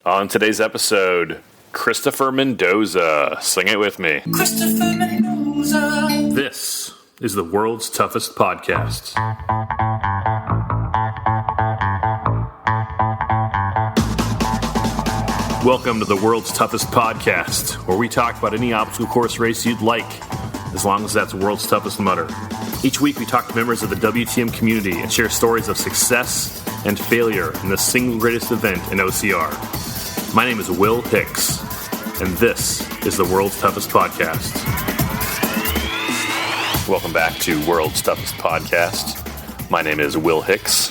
On today's episode, Christopher Mendoza. Sing it with me. Christopher Mendoza. This is the world's toughest podcast. Welcome to the world's toughest podcast, where we talk about any obstacle course race you'd like, as long as that's world's toughest mudder. Each week we talk to members of the WTM community and share stories of success and failure in the single greatest event in OCR. My name is Will Hicks, and this is the world's toughest podcast. Welcome back to World's Toughest Podcast. My name is Will Hicks.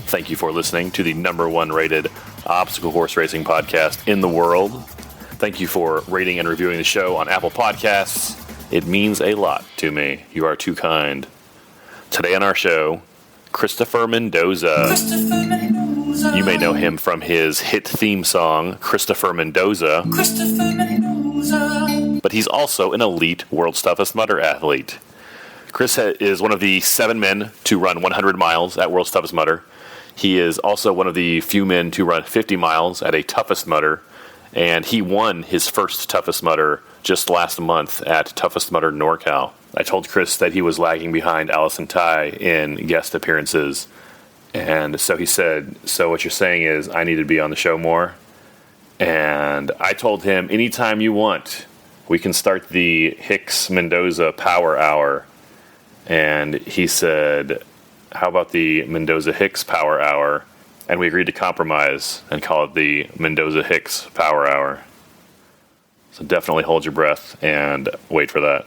Thank you for listening to the number one rated obstacle course racing podcast in the world. Thank you for rating and reviewing the show on Apple Podcasts. It means a lot to me. You are too kind. Today on our show, Christopher Mendoza. Christopher Mendoza. You may know him from his hit theme song, Christopher Mendoza. Christopher Mendoza. But he's also an elite World's Toughest Mudder athlete. Chris is one of the 7 men to run 100 miles at World's Toughest Mudder. He is also one of the few men to run 50 miles at a Toughest Mudder. And he won his first Toughest Mudder just last month at Toughest Mudder Norcal. I told Chris that he was lagging behind Allison Ty in guest appearances. And so he said, so what you're saying is I need to be on the show more? And I told him, anytime you want, we can start the Hicks Mendoza Power Hour. And he said, how about the Mendoza Hicks Power Hour? And we agreed to compromise and call it the Mendoza Hicks Power Hour. So definitely hold your breath and wait for that.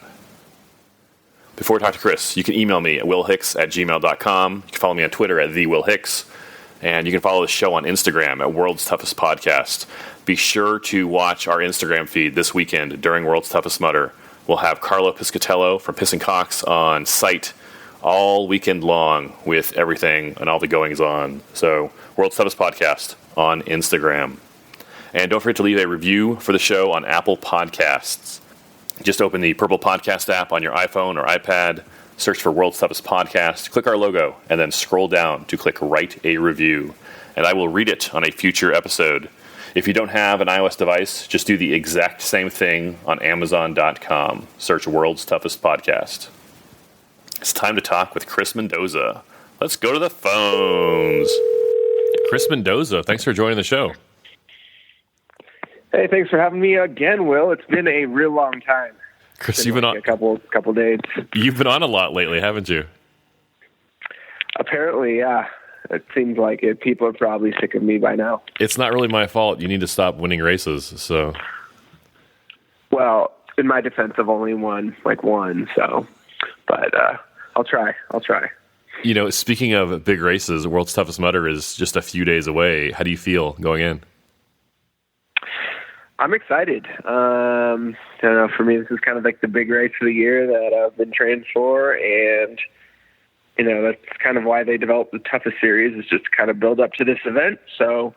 Before we talk to Chris, you can email me at willhicks@gmail.com. You can follow me on Twitter at @thewillhicks. And you can follow the show on Instagram at World's Toughest Podcast. Be sure to watch our Instagram feed this weekend during World's Toughest Mudder. We'll have Carlo Piscatello from Piss and Cox on site all weekend long with everything and all the goings on. So, World's Toughest Podcast on Instagram. And don't forget to leave a review for the show on Apple Podcasts. Just open the Purple Podcast app on your iPhone or iPad, search for World's Toughest Podcast, click our logo, and then scroll down to click Write a Review. And I will read it on a future episode. If you don't have an iOS device, just do the exact same thing on Amazon.com. Search World's Toughest Podcast. It's time to talk with Kris Mendoza. Let's go to the phones. Kris Mendoza, thanks for joining the show. Hey, thanks for having me again, Will. It's been a real long time. Chris, you've been on a couple days. You've been on a lot lately, haven't you? Apparently, yeah. It seems like it. People are probably sick of me by now. It's not really my fault. You need to stop winning races. So, well, in my defense, I've only won like one. So, but I'll try. You know, speaking of big races, World's Toughest Mudder is just a few days away. How do you feel going in? I'm excited. I don't know. For me, this is kind of like the big race of the year that I've been training for, and you know that's kind of why they developed the Toughest series, is just to kind of build up to this event. So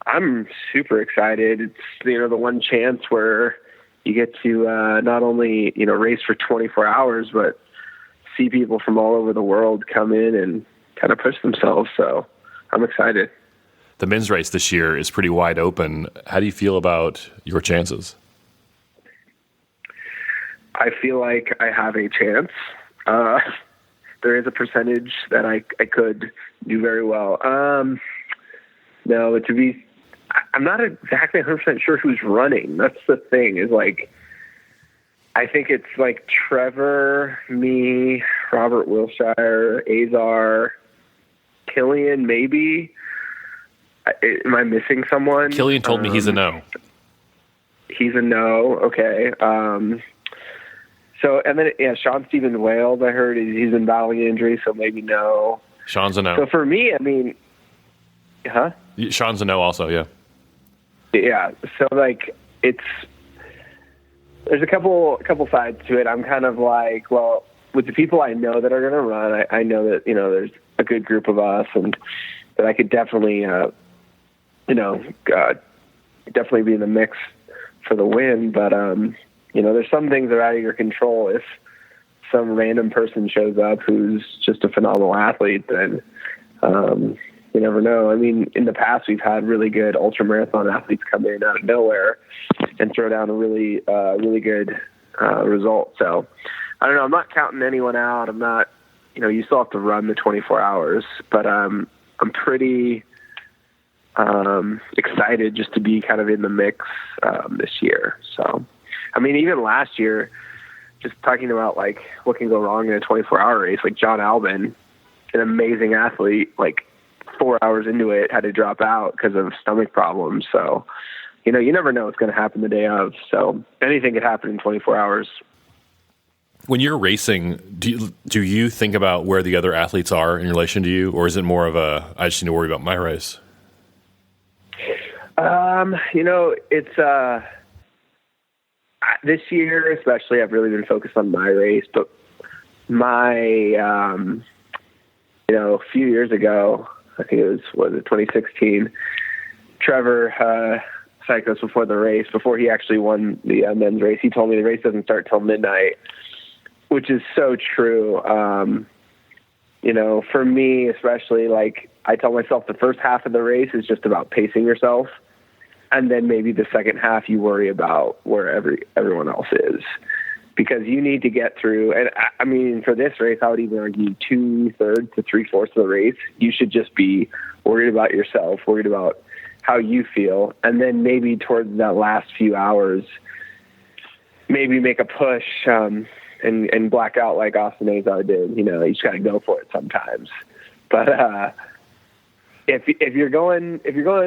I'm super excited. It's the one chance where you get to not only race for 24 hours, but see people from all over the world come in and kind of push themselves. So I'm excited. The men's race this year is pretty wide open. How do you feel about your chances? I feel like I have a chance. There is a percentage that I could do very well. No, I'm not exactly 100% sure who's running. That's the thing, is like, I think it's like Trevor, me, Robert Wilshire, Azar, Killian, maybe. Am I missing someone? Killian told me he's a no. He's a no. Okay. So, and then, Sean Stephen Wales, I heard he's been battling injury, so maybe no. Sean's a no. So for me, I mean, huh? Sean's a no also, yeah. Yeah. So like, there's a couple sides to it. I'm kind of like, well, with the people I know that are going to run, I know that, there's a good group of us, and that I could definitely, definitely be in the mix for the win. But, there's some things that are out of your control. If some random person shows up who's just a phenomenal athlete, then, You never know. I mean, in the past, we've had really good ultramarathon athletes come in out of nowhere and throw down a really good result. So I don't know. I'm not counting anyone out. I'm not, you still have to run the 24 hours, but I'm pretty excited just to be kind of in the mix this year. So, I mean, even last year, just talking about like what can go wrong in a 24-hour race, like John Albin, an amazing athlete, like 4 hours into it, had to drop out because of stomach problems. So, you never know what's going to happen the day of. So anything could happen in 24 hours. When you're racing, do you think about where the other athletes are in relation to you, or is it more of I just need to worry about my race? It's this year especially, I've really been focused on my race, but a few years ago, I think it was 2016, Trevor Cichosz, before he actually won the men's race, he told me the race doesn't start till midnight, which is so true. For me, especially, like, I tell myself the first half of the race is just about pacing yourself. And then maybe the second half, you worry about where everyone else is, because you need to get through. And I mean, for this race, I would even argue 2/3 to 3/4 of the race, you should just be worried about yourself, worried about how you feel. And then maybe towards that last few hours, maybe make a push, and black out like Austin Azar did. You just got to go for it sometimes. But, if you're going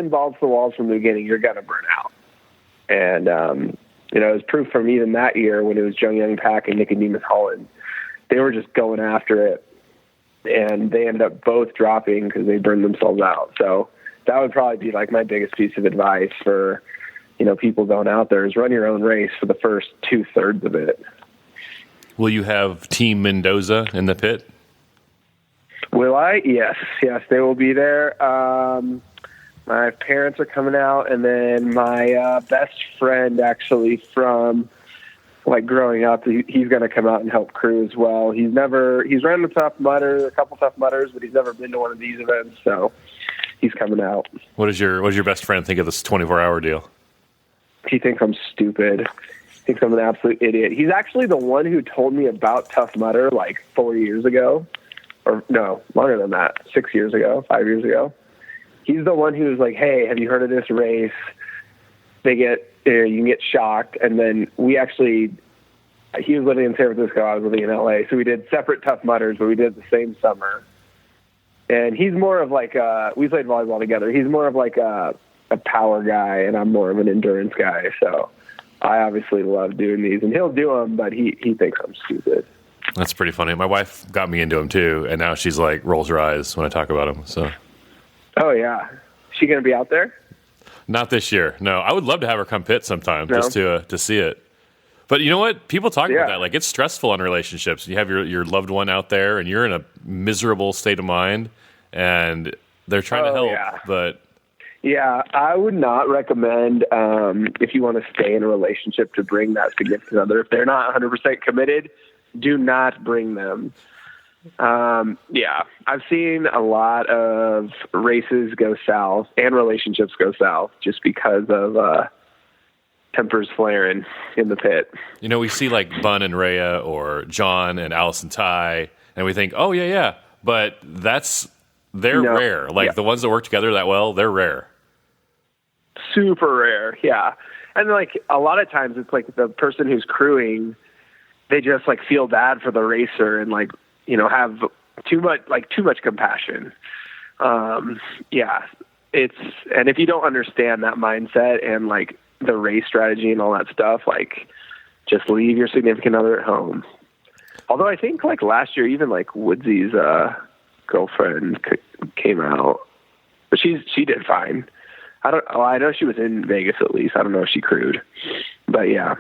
balls to the walls from the beginning, you're going to burn out. And, it was proof from even that year when it was Jung Young Pak and Nicodemus Holland. They were just going after it, and they ended up both dropping because they burned themselves out. So that would probably be like my biggest piece of advice for, people going out there, is run your own race for the first 2/3 of it. Will you have Team Mendoza in the pit? Will I? Yes, they will be there. My parents are coming out, and then my best friend, actually, from like growing up, he's going to come out and help crew as well. He's ran a couple Tough Mudders, but he's never been to one of these events, so he's coming out. What does your best friend think of this 24-hour deal? He thinks I'm stupid. He thinks I'm an absolute idiot. He's actually the one who told me about Tough Mudder like 4 years ago. Or no, longer than that, 6 years ago, 5 years ago. He's the one who was like, hey, have you heard of this race? You can get shocked. And then he was living in San Francisco, I was living in LA. So we did separate Tough Mudders, but we did it the same summer. And he's more of like, we played volleyball together. He's more of like a power guy, and I'm more of an endurance guy. So I obviously love doing these, and he'll do them, but he thinks I'm stupid. That's pretty funny. My wife got me into him too, and now she's like rolls her eyes when I talk about him. So, oh yeah, she gonna be out there? Not this year. No, I would love to have her come pit sometime just to see it. But you know what? People talk about that. Like, it's stressful in relationships. You have your loved one out there, and you're in a miserable state of mind, and they're trying to help. Yeah. But yeah, I would not recommend, if you want to stay in a relationship, to bring that significant other. If they're not 100% committed, do not bring them. I've seen a lot of races go south and relationships go south just because of tempers flaring in the pit. We see like Bun and Rhea or John and Allison Ty, and we think, oh yeah, but they're rare. Like the ones that work together that well, they're rare. Super rare, yeah. And like a lot of times it's like the person who's crewing, they just like feel bad for the racer and like, have too much compassion. And if you don't understand that mindset and like the race strategy and all that stuff, like just leave your significant other at home. Although I think like last year, even like Woodsy's girlfriend came out, but she did fine. I know she was in Vegas at least. I don't know if she crewed, but yeah.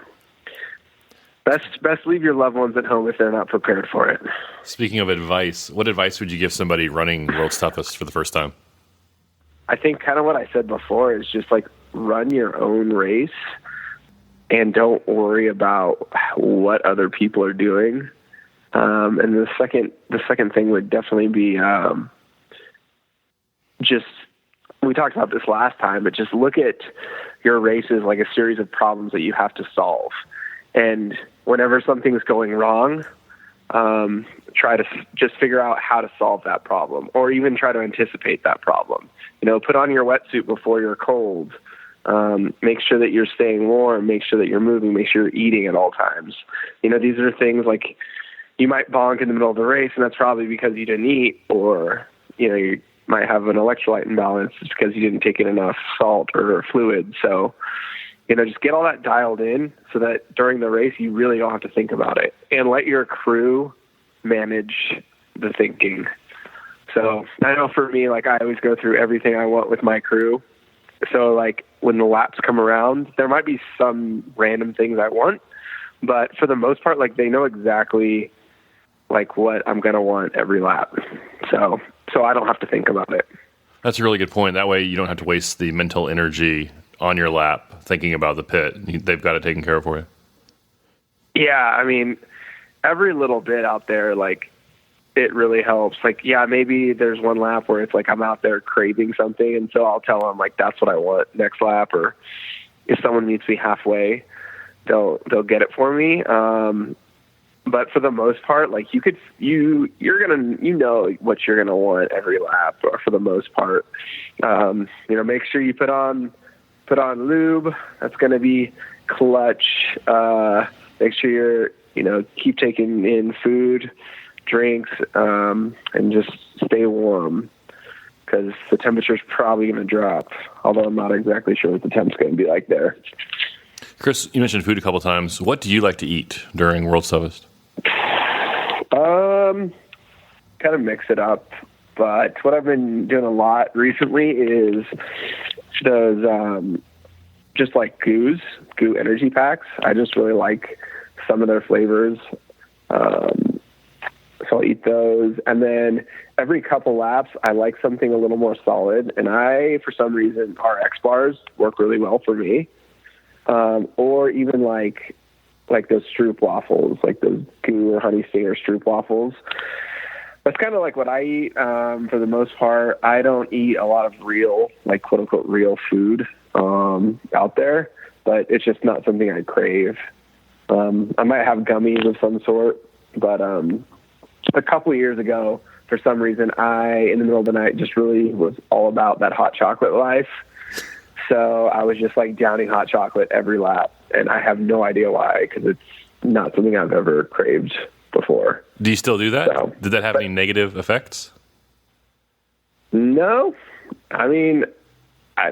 Best leave your loved ones at home if they're not prepared for it. Speaking of advice, what advice would you give somebody running World's Toughest for the first time? I think kind of what I said before is just like run your own race and don't worry about what other people are doing. And the second thing would definitely be we talked about this last time, but just look at your races like a series of problems that you have to solve. And whenever something's going wrong, try to just figure out how to solve that problem, or even try to anticipate that problem. Put on your wetsuit before you're cold. Make sure that you're staying warm. Make sure that you're moving. Make sure you're eating at all times. These are things like you might bonk in the middle of the race, and that's probably because you didn't eat, or you might have an electrolyte imbalance just because you didn't take in enough salt or fluid. So, just get all that dialed in so that during the race, you really don't have to think about it, and let your crew manage the thinking. So I know for me, like, I always go through everything I want with my crew. So like when the laps come around, there might be some random things I want, but for the most part, like, they know exactly like what I'm going to want every lap. So I don't have to think about it. That's a really good point. That way you don't have to waste the mental energy on your lap thinking about the pit. They've got it taken care of for you. Yeah. I mean, every little bit out there, like, it really helps. Like, yeah, maybe there's one lap where it's like I'm out there craving something, and so I'll tell them, like, that's what I want next lap. Or if someone meets me halfway, they'll get it for me. But for the most part, like, you're gonna what you're gonna want every lap, or for the most part. Make sure you put on lube. That's gonna be clutch. Make sure you're keep taking in food, drinks, and just stay warm, because the temperature's probably going to drop, although I'm not exactly sure what the temp's going to be like there. Chris, you mentioned food a couple times. What do you like to eat during World's Toughest? Kind of mix it up, but what I've been doing a lot recently is those just like goo energy packs. I just really like some of their flavors. So I'll eat those. And then every couple laps, I like something a little more solid. And for some reason, RX bars work really well for me. Or even like those Stroop waffles, like those goo or honey stinger Stroop waffles. That's kind of like what I eat. For the most part, I don't eat a lot of real, like, quote unquote, real food out there, but it's just not something I crave. I might have gummies of some sort, but a couple of years ago, for some reason, in the middle of the night, just really was all about that hot chocolate life. So I was just like downing hot chocolate every lap, and I have no idea why, because it's not something I've ever craved before. Do you still do that? So, did that have any negative effects? No. I mean, I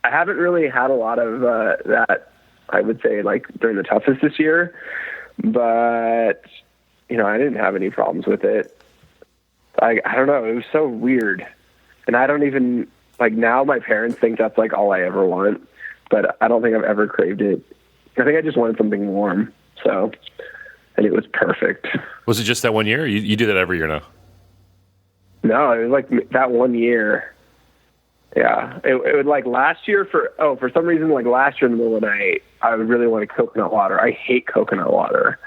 haven't really had a lot of that, I would say, like, during the toughest this year, but I didn't have any problems with it. I don't know. It was so weird. And I don't even, like, now my parents think that's, like, all I ever want, but I don't think I've ever craved it. I think I just wanted something warm. So, and it was perfect. Was it just that one year? You do that every year now? No, it was like that one year. Yeah. It would, like, last year for some reason, like, last year in the middle of the night, I would really want coconut water. I hate coconut water.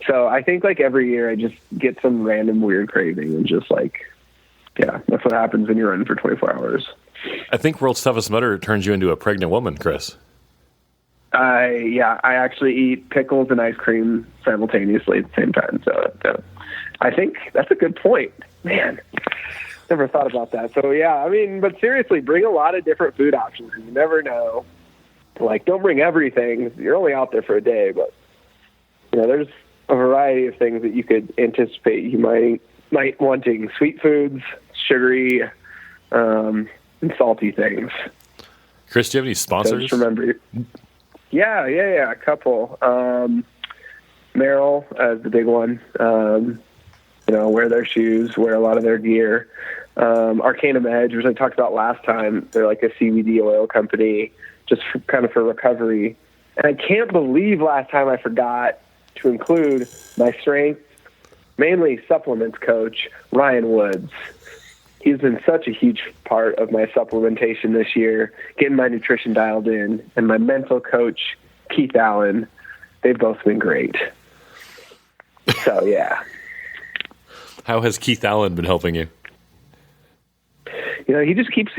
So I think, like, every year I just get some random weird craving, and just, like, yeah, that's what happens when you're running for 24 hours. I think World's Toughest Mudder turns you into a pregnant woman, Chris. I actually eat pickles and ice cream simultaneously at the same time. So I think that's a good point. Man, never thought about that. So, yeah, I mean, but seriously, bring a lot of different food options. You never know. Like, don't bring everything. You're only out there for a day, but, there's a variety of things that you could anticipate you might wanting: sweet foods, sugary, and salty things. Chris, do you have any sponsors? So just remember, yeah, a couple. Merrill is the big one. Wear their shoes, wear a lot of their gear. Arcanum Edge, which I talked about last time, they're like a CBD oil company, just kind of for recovery. And I can't believe last time I forgot to include my strength, mainly supplements coach, Ryan Woods. He's been such a huge part of my supplementation this year, getting my nutrition dialed in, and my mental coach, Keith Allen. They've both been great. So, yeah. How has Keith Allen been helping you? he just keeps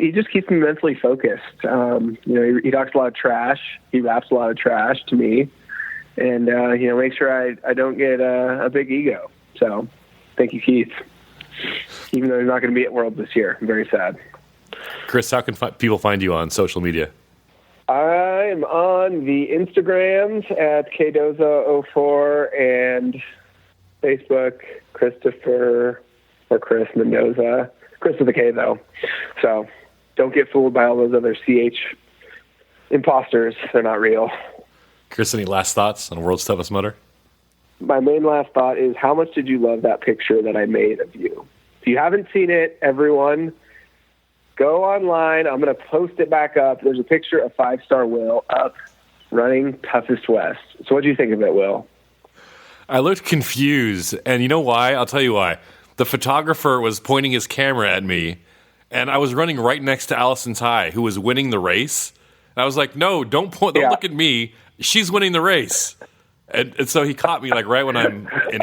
me mentally focused. He talks a lot of trash. He raps a lot of trash to me, and make sure I don't get a big ego. So, thank you, Keith. Even though he's not going to be at Worlds this year, I'm very sad. Kris, how can people find you on social media? I'm on the Instagrams at Kdoza04 and Facebook Christopher or Kris Mendoza. Kris with a K, though. So don't get fooled by all those other CH imposters. They're not real. Kris, any last thoughts on World's Toughest Mudder? My main last thought is, how much did you love that picture that I made of you? If you haven't seen it, everyone, go online. I'm going to post it back up. There's a picture of 5-star Will up running Toughest West. So what do you think of it, Will? I looked confused, and you know why? I'll tell you why. The photographer was pointing his camera at me, and I was running right next to Allison Ty, who was winning the race. And I was like, no, don't look at me. She's winning the race. And so he caught me like right when I'm in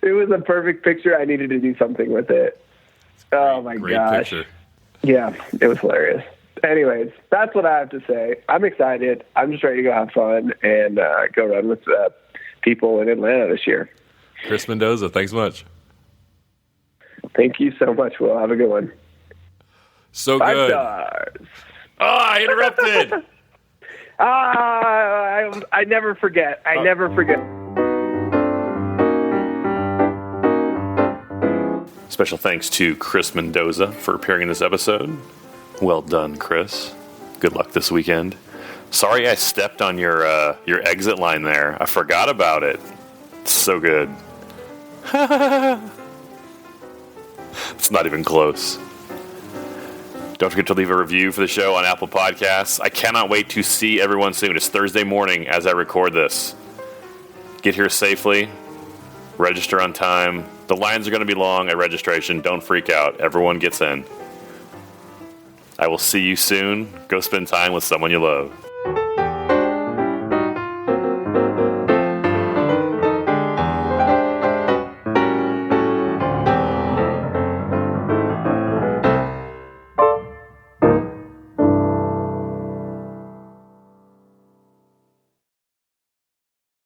it was a perfect picture. I needed to do something with it. Oh my gosh. Picture. Yeah, it was hilarious. Anyways, that's what I have to say. I'm excited. I'm just ready to go have fun and go run with people in Atlanta this year. Kris Mendoza, thanks much. Thank you so much, Will. Have a good one. So 5 good. stars. Oh, I interrupted. I never forget. I never forget. Special thanks to Kris Mendoza for appearing in this episode. Well done, Kris. Good luck this weekend. Sorry I stepped on your exit line there. I forgot about it. It's so good. It's not even close. Don't forget to leave a review for the show on Apple Podcasts. I cannot wait to see everyone soon. It's Thursday morning as I record this. Get here safely. Register on time. The lines are going to be long at registration. Don't freak out. Everyone gets in. I will see you soon. Go spend time with someone you love.